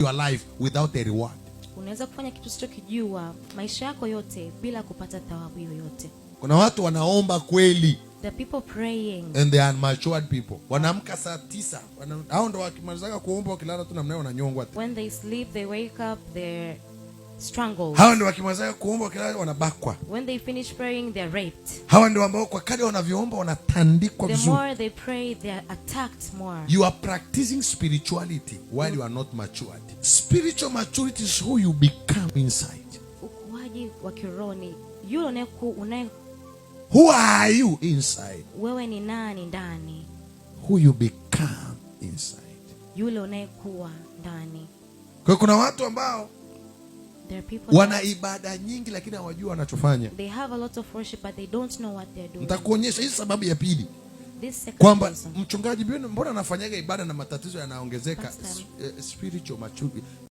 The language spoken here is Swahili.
your life without a reward. Unaweza kufanya kitu usichokijua maisha yako yote bila kupata thawabu yoyote. Kuna watu wanaomba kweli. The people praying. And they are matured people. Wanaamka saa 9. Hao ndio wakimaliza kuomba wakilala tu namna wananyongwa. When they sleep they wake up, they're strangled. Hao ndio wakimaliza kuomba wakilala wanabakwa. When they finish praying they're raped. Hao ndio ambao kwa kadri wanavyoomba wanatandikwa vizuri. The more they pray they are attacked more. You are practicing spirituality while you are not matured. Spiritual maturity is who you become inside. Ukuaji wa kiroho ni yule unaye. Who are you inside? Wewe ni nani ndani? Who you become inside. Yule unayekuwa ndani. Kwa kuna watu ambao wana ibada nyingi lakini hawajui wanachofanya. They have a lot of worship but they don't know what they're doing. Nitakuonyesha hii sababu ya pili. Kwamba mchungaji mbona anafanyaga ibada na matatizo yanaongezeka. Spiritual maturity.